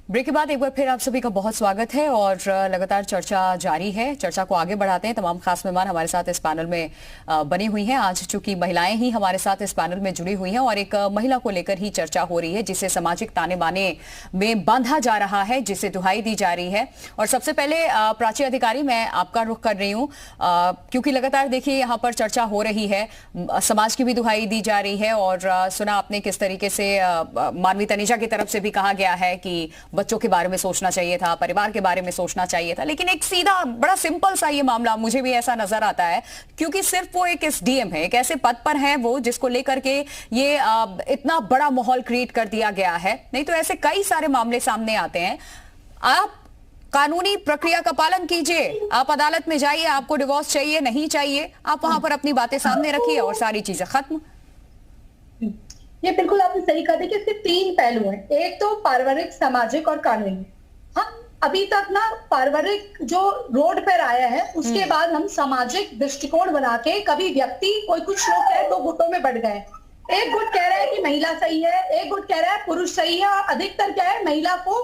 Break के बाद एक बार फिर आप सभी का बहुत स्वागत है और लगातार चर्चा जारी है। चर्चा को आगे बढ़ाते हैं। तमाम खास मेहमान हमारे साथ इस पैनल में बनी हुई हैं। आज चूंकि महिलाएं ही हमारे साथ इस पैनल में जुड़ी हुई हैं और एक महिला को लेकर ही चर्चा हो रही है जिसे सामाजिक ताने बाने में बांधा जा रहा है, जिसे दुहाई दी जा रही है। और सबसे पहले प्राची अधिकारी, मैं आपका रुख कर रही हूँ क्योंकि लगातार देखिए यहाँ पर चर्चा हो रही है, समाज की भी दुहाई दी जा रही है और सुना आपने किस तरीके से मानवी तनीजा की तरफ से भी कहा गया है कि बच्चों के बारे में सोचना चाहिए था, परिवार के बारे में सोचना चाहिए था। लेकिन एक सीधा बड़ा सिंपल सा ये मामला मुझे भी ऐसा नजर आता है क्योंकि सिर्फ वो एक एसडीएम है, एक ऐसे पद पर है वो जिसको लेकर के ये इतना बड़ा माहौल क्रिएट कर दिया गया है। नहीं तो ऐसे कई सारे मामले सामने आते हैं। आप कानूनी प्रक्रिया का पालन कीजिए, आप अदालत में जाइए, आपको डिवोर्स चाहिए नहीं चाहिए, आप वहां पर अपनी बातें सामने रखिए और सारी चीजें खत्म। ये बिल्कुल आपने सही कहा। देखिए इसके तीन पहलू हैं, एक तो पारिवारिक, सामाजिक और कानूनी। हम अभी तक ना पारिवारिक जो रोड पर आया है उसके बाद हम सामाजिक दृष्टिकोण बना के कभी व्यक्ति कोई कुछ लोग है दो गुटों में बढ़ गए। एक गुट कह रहा है कि महिला सही है, एक गुट कह रहा है पुरुष सही है और अधिकतर क्या है महिला को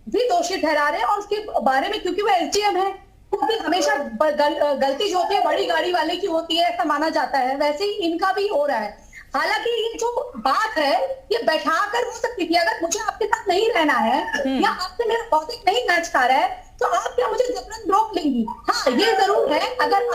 भी दोषी ठहरा रहे हैं। और उसके बारे में क्योंकि वो एसडीएम है, क्योंकि हमेशा गलती जो होती है बड़ी गाड़ी वाले की होती है ऐसा माना जाता है, वैसे ही इनका भी हो रहा है। हालांकि ये जो बात है ये बैठा कर हो सकती थी, अगर मुझे आपके साथ नहीं रहना है या आपसे मेरा भौतिक नहीं मैच खा रहा है तो आप क्या मुझे जबरन रोक लेंगी। हाँ ये जरूर है, अगर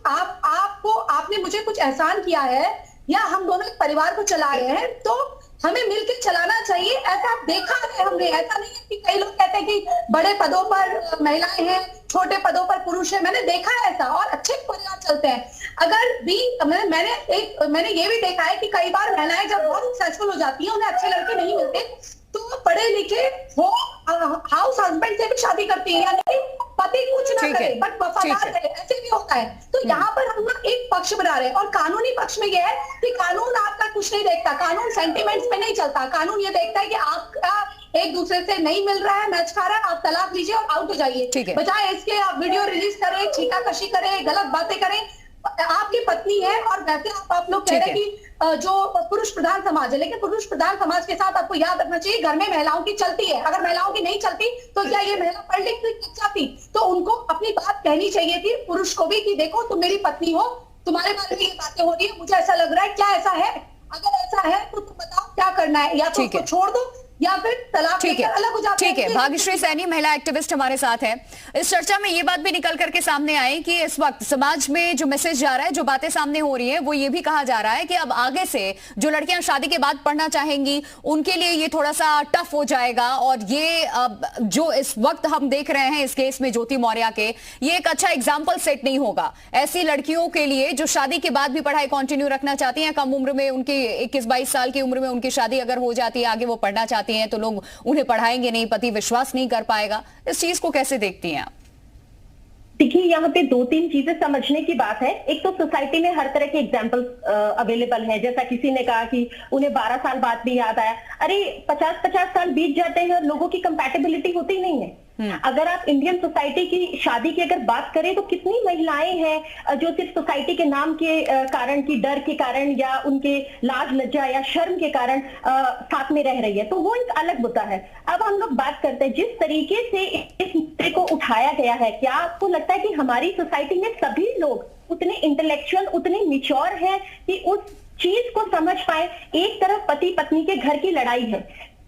आपने मुझे कुछ एहसान किया है या हम दोनों एक परिवार को चला रहे हैं तो हमें मिलकर चलाना चाहिए। ऐसा देखा है हमने, ऐसा नहीं है कि कई लोग कहते हैं कि बड़े पदों पर महिलाएं हैं, छोटे पदों पर पुरुष है। मैंने देखा है ऐसा और अच्छे परिवार चलते हैं। अगर भी मैंने ये भी देखा है कि कई बार महिलाएं जब बहुत सक्सेसफुल हो जाती हैं, उन्हें अच्छे लड़के नहीं मिलते तो वो पढ़े लिखे वो हाउस हस्बैंड से भी शादी करती है, यानी पति कुछ ना करे बट वफादार रहे, ऐसे भी होता है। तो यहाँ पर हम ना एक पक्ष बना रहे हैं और कानूनी पक्ष में यह है कि कानून आपका कुछ नहीं देखता, कानून सेंटिमेंट्स पे नहीं चलता। कानून ये देखता है कि आपका एक दूसरे से नहीं मिल रहा है, मैच खा रहा है, आप तलाक लीजिए और आउट हो जाइए। बजाय इसके आप वीडियो रिलीज करें, छींटाकशी करें, गलत बातें करें। आपकी पत्नी है और वैसे आप लोग कह रहे हैं कि जो पुरुष प्रधान समाज है, लेकिन पुरुष प्रधान समाज के साथ आपको याद रखना चाहिए घर में महिलाओं की चलती है। अगर महिलाओं की नहीं चलती तो क्या ये महिला पढ़ लिख जाती? तो उनको अपनी बात कहनी चाहिए थी पुरुष को भी कि देखो तुम मेरी पत्नी हो, तुम्हारे बारे में ये बातें हो रही है, मुझे ऐसा लग रहा है, क्या ऐसा है? अगर ऐसा है तो तुम बताओ क्या करना है, या तो उसको छोड़ दो या फिर तलाक लेकर अलग हो जाते हैं। ठीक है, भाग्यश्री सैनी महिला एक्टिविस्ट हमारे साथ है। इस चर्चा में ये बात भी निकल करके सामने आई कि इस वक्त समाज में जो मैसेज जा रहा है, जो बातें सामने हो रही है, वो ये भी कहा जा रहा है कि अब आगे से जो लड़कियां शादी के बाद पढ़ना चाहेंगी उनके लिए ये थोड़ा सा टफ हो जाएगा। और ये जो इस वक्त हम देख रहे हैं इस केस में ज्योति मौर्य के, ये एक अच्छा एग्जाम्पल सेट नहीं होगा ऐसी लड़कियों के लिए जो शादी के बाद भी पढ़ाई कंटिन्यू रखना चाहती हैं। कम उम्र में उनकी 21-22 साल की उम्र में उनकी शादी अगर हो जाती है, आगे वो पढ़ना चाहती हैं तो लोग उन्हें पढ़ाएंगे नहीं, पति विश्वास नहीं कर पाएगा। इस चीज को कैसे देखती हैं आप? देखिए यहाँ पे दो तीन चीजें समझने की बात है। एक तो सोसाइटी में हर तरह के एग्जाम्पल अवेलेबल है। जैसा किसी ने कहा कि उन्हें 12 साल बाद भी याद आया, अरे 50-50 साल बीत जाते हैं और लोगों की कंपैटिबिलिटी होती नहीं है। अगर आप इंडियन सोसाइटी की शादी की अगर बात करें तो कितनी महिलाएं हैं जो सिर्फ सोसाइटी के नाम के कारण, की डर के कारण या उनके लाज लज्जा या शर्म के कारण साथ में रह रही है, तो वो एक अलग मुद्दा है। अब हम लोग बात करते हैं जिस तरीके से इस मुद्दे को उठाया गया है, क्या आपको लगता है कि हमारी सोसाइटी में सभी लोग उतने इंटेलेक्चुअल, उतने मिच्योर हैं कि उस चीज को समझ पाए? एक तरफ पति पत्नी के घर की लड़ाई है,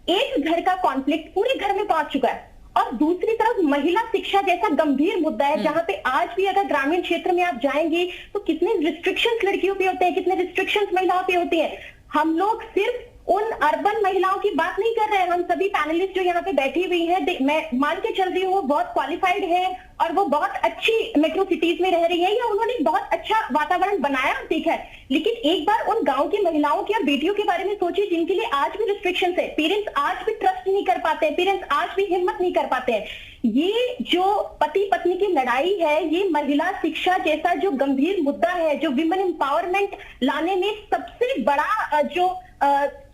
एक घर का कॉन्फ्लिक्ट पूरे घर में पहुंच चुका है, और दूसरी तरफ महिला शिक्षा जैसा गंभीर मुद्दा है जहां पे आज भी अगर ग्रामीण क्षेत्र में आप जाएंगे तो कितने रिस्ट्रिक्शंस लड़कियों पे होते हैं, कितने रिस्ट्रिक्शंस महिलाओं पे होती हैं। हम लोग सिर्फ उन अर्बन महिलाओं की बात नहीं कर रहे हैं। हम सभी पैनलिस्ट जो यहाँ पे बैठी हुई हैं, मैं मान के चल रही हूँ वो बहुत क्वालिफाइड है और वो बहुत अच्छी मेट्रो सिटीज में रह रही है या उन्होंने बहुत अच्छा वातावरण बनाया, ठीक है। लेकिन एक बार उन गांव की महिलाओं की और बेटियों के बारे में सोचिए जिनके लिए आज भी रिस्ट्रिक्शंस है। पेरेंट्स आज भी ट्रस्ट नहीं कर पाते हैं, पेरेंट्स आज भी हिम्मत नहीं कर पाते हैं। ये जो पति पत्नी की लड़ाई है, ये महिला शिक्षा जैसा जो गंभीर मुद्दा है, जो विमेन एम्पावरमेंट लाने में सबसे बड़ा जो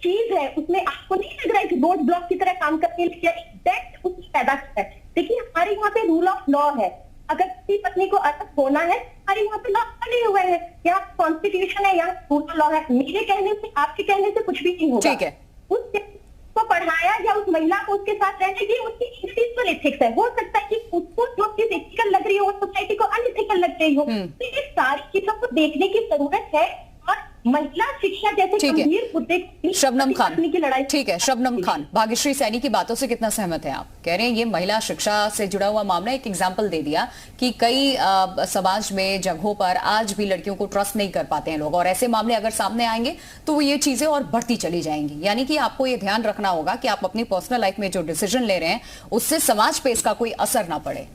चीज है, उसमें आपको नहीं लग रहा है कि रोड ब्लॉक की तरह काम करने के लिए उसकी पैदा है। देखिए हमारे यहाँ पे रूल ऑफ लॉ है, अगर पति पत्नी को अलग होना है हमारे यहाँ पे लॉ बने हुए हैं, यहाँ कॉन्स्टिट्यूशन है, यहाँ रूल ऑफ लॉ है। मेरे कहने से, आपके कहने से कुछ भी नहीं होगा। ठीक है, उसको पढ़ाया या उस महिला को उसके साथ रहने की उसकी इंडिविजुअल एथिक्स है। हो सकता है कि उसको जो चीज एथिकल लग रही हो सोसाइटी को अनएथिकल लग रही हो, तो ये सारी चीजों को देखने की जरूरत है। और महिला शिक्षा जैसे गंभीर मुद्दे को शबनम खान की लड़ाई। ठीक है, शबनम खान, भाग्यश्री सैनी की बातों से कितना सहमत हैं आप? कह रहे हैं ये महिला शिक्षा से जुड़ा हुआ मामला, एक एग्जाम्पल दे दिया कि कई समाज में जगहों पर आज भी लड़कियों को ट्रस्ट नहीं कर पाते हैं लोग, और ऐसे मामले अगर सामने आएंगे तो वो ये चीजें और बढ़ती चली जाएंगी। यानी कि आपको ये ध्यान रखना होगा कि आप अपनी पर्सनल लाइफ में जो डिसीजन ले रहे हैं उससे समाज पे इसका कोई असर ना पड़े।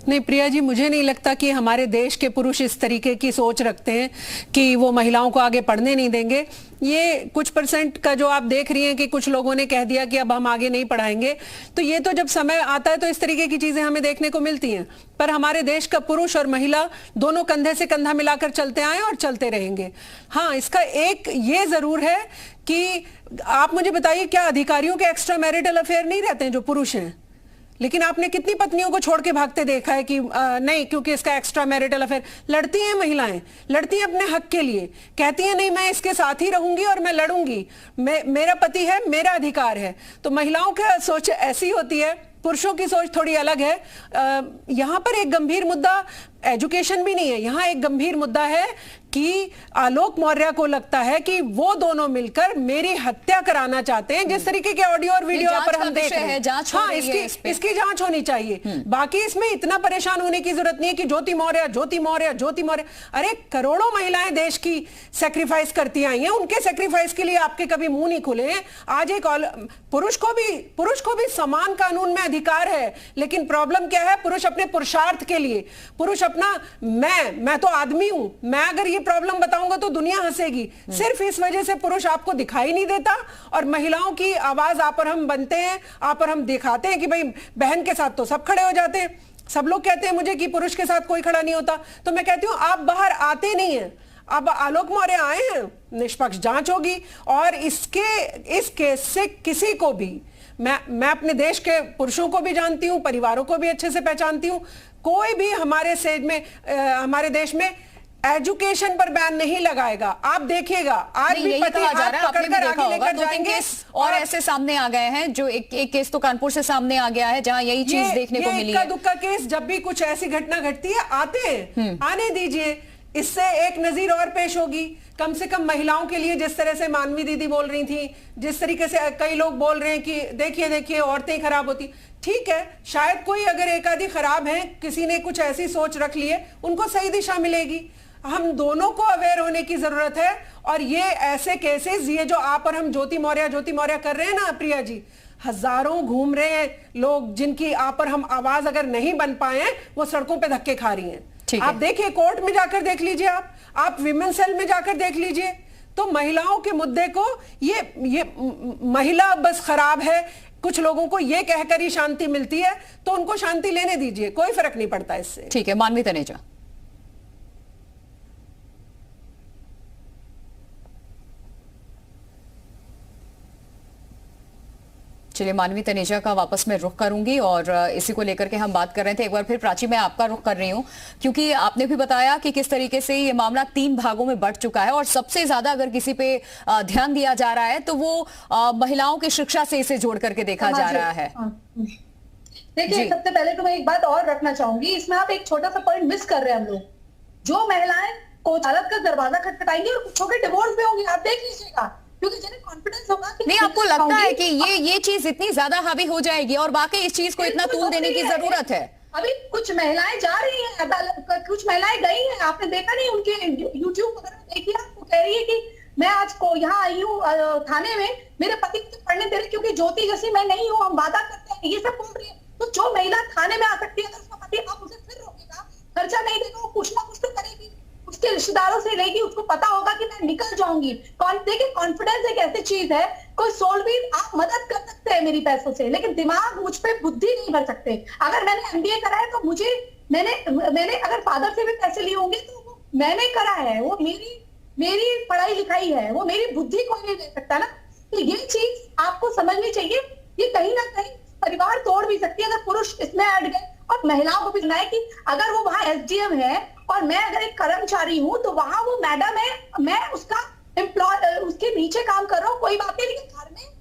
नहीं प्रिया जी, मुझे नहीं लगता कि हमारे देश के पुरुष इस तरीके की सोच रखते हैं कि वो महिलाओं को आगे पढ़ने नहीं देंगे। ये कुछ परसेंट का जो आप देख रही हैं कि कुछ लोगों ने कह दिया कि अब हम आगे नहीं पढ़ाएंगे, तो ये तो जब समय आता है तो इस तरीके की चीजें हमें देखने को मिलती हैं। पर हमारे देश का पुरुष और महिला दोनों कंधे से कंधा मिलाकर चलते आए और चलते रहेंगे। हाँ, इसका एक ये जरूर है कि आप मुझे बताइए, क्या अधिकारियों के एक्स्ट्रा मैरिटल अफेयर नहीं रहते हैं जो पुरुष हैं? लेकिन आपने कितनी पत्नियों को छोड़ के भागते देखा है कि नहीं क्योंकि इसका एक्स्ट्रा मैरिटल अफेयर? लड़ती हैं महिलाएं, लड़ती हैं अपने हक के लिए, कहती हैं नहीं मैं इसके साथ ही रहूंगी और मैं लड़ूंगी, मेरा पति है, मेरा अधिकार है। तो महिलाओं की सोच ऐसी होती है, पुरुषों की सोच थोड़ी अलग है। यहां पर एक गंभीर मुद्दा एजुकेशन भी नहीं है, यहां एक गंभीर मुद्दा है कि आलोक मौर्य को लगता है कि वो दोनों मिलकर मेरी हत्या कराना चाहते हैं। जिस तरीके के ऑडियो और वीडियो पर हम देख रहे हैं, हाँ, इसकी जांच होनी चाहिए। बाकी इसमें इतना परेशान होने की जरूरत नहीं है कि ज्योति मौर्य ज्योति मौर्य ज्योति मौर्य। अरे करोड़ों महिलाएं देश की सेक्रीफाइस करती आई हैं, उनके सेक्रीफाइस के लिए आपके कभी मुंह नहीं खुले हैं। आज एक पुरुष को भी समान कानून में अधिकार है, लेकिन प्रॉब्लम क्या है? पुरुष अपने पुरुषार्थ के लिए, पुरुष अपना मैं तो आदमी हूं, मैं अगर ये प्रॉब्लम बताऊंगा तो दुनिया हंसेगी। सिर्फ इस वजह से पुरुष आपको दिखाई नहीं देता और महिलाओं की आवाज आप और हम बनते हैं, आप और हम दिखाते हैं कि भाई बहन के साथ तो सब खड़े हो जाते हैं। सब लोग कहते हैं मुझे कि पुरुष के साथ कोई खड़ा नहीं होता, तो मैं कहती हूं आप बाहर आते नहीं हैं। अब आलोक मौर्य आए हैं, निष्पक्ष जांच होगी और इस केस से किसी को भी, मैं अपने देश के पुरुषों को भी जानती हूं, परिवारों को भी अच्छे से पहचानती हूं, कोई भी हमारे देश में एजुकेशन पर बैन नहीं लगाएगा। आप देखिएगा आज भी पति हाथ पकड़कर आगे लेकर जाएंगे। और ऐसे सामने आ गए हैं, जो एक केस तो कानपुर से सामने आ गया है जहां यही चीज देखने को मिली है। दुक्का केस, जब भी कुछ ऐसी घटना घटती है आते हैं, आने दीजिए, इससे एक नजीर और पेश होगी। कम से कम महिलाओं के लिए, जिस तरह से मानवी दीदी बोल रही थी, जिस तरीके से कई लोग बोल रहे हैं कि देखिए औरतें खराब होती, ठीक है, शायद कोई अगर एक आधी खराब है, किसी ने कुछ ऐसी सोच रख ली है, उनको सही दिशा मिलेगी। हम दोनों को अवेयर होने की जरूरत है। और ये ऐसे केसेस, ये जो आप और हम ज्योति मौर्य कर रहे हैं ना प्रिया जी, हजारों घूम रहे हैं लोग जिनकी आप और हम आवाज अगर नहीं बन पाए, वो सड़कों पे धक्के खा रही हैं। आप देखिए, कोर्ट में जाकर देख लीजिए, आप विमेन सेल में जाकर देख लीजिए। तो महिलाओं के मुद्दे को ये महिला बस खराब है, कुछ लोगों को ये कहकर ही शांति मिलती है, तो उनको शांति लेने दीजिए, कोई फर्क नहीं पड़ता इससे। ठीक है, मानवी तनेजा। चलिए, मानवी तनेजा का वापस मैं रुख करूंगी और इसी को लेकर के हम बात कर रहे थे। एक बार फिर प्राची, मैं आपका रुख कर रही हूं क्योंकि आपने भी बताया कि किस तरीके से ये मामला 3 भागों में बढ़ चुका है और सबसे ज्यादा अगर किसी पे ध्यान दिया जा रहा है तो वो महिलाओं की शिक्षा से इसे जोड़ करके देखा जा रहा है। देखिए, सबसे पहले तो मैं एक बात और रखना चाहूंगी, इसमें आप एक छोटा सा पॉइंट मिस कर रहे हैं हम लोग। जो महिलाएं कोर्ट अदालत का दरवाजा खटखटाएंगी और कुछ होकर डिवोर्स में होंगी, आप देख लीजिएगा, क्योंकि जिन्हें कॉन्फिडेंस होगा कि नहीं, आपको लगता है कि ये चीज इतनी ज्यादा हावी हो जाएगी और वाकई इस चीज को इतना तूल देने की जरूरत है? अभी कुछ महिलाएं जा रही हैं अदालत, कुछ महिलाएं गई हैं, आपने देखा नहीं, उनके यूट्यूब वगैरह देखिए, आपको कह रही है कि मैं आज को यहाँ आई हूँ थाने में, मेरे पति को पढ़ने दे रहे क्योंकि ज्योति जैसी मैं नहीं हूँ, हम वादा करते हैं, ये सब बोल रही है। तो जो महिला थाने में आ सकती है, अगर उसका पति आप उसे फिर रोकेगा, खर्चा नहीं देगा, वो कुछ ना कुछ तो करेगी, उसके रिश्तेदारों से लेगी, उसको पता होगा कि मैं निकल जाऊंगी। देखिए, कॉन्फिडेंस एक ऐसी चीज है, कोई सोल भी आप मदद कर सकते हैं मेरी पैसों से, लेकिन दिमाग मुझ पे बुद्धि नहीं भर सकते। अगर मैंने एमबीए करा है तो मैंने अगर फादर से भी पैसे लिए होंगे तो वो मैंने करा है, वो मेरी पढ़ाई लिखाई है, वो मेरी बुद्धि कोई नहीं दे सकता ना। तो ये चीज आपको समझनी चाहिए, ये कहीं ना कहीं परिवार तोड़ भी सकती है अगर पुरुष इसमें ऐड गए। और महिलाओं को भी सुना है कि अगर वो वहां एसडीएम है और मैं अगर एक कर्मचारी हूं तो वहां वो मैडम है, मैं उसका एम्प्लॉय, उसके नीचे काम कर रहा हूँ, कोई बात नहीं, लेकिन घर में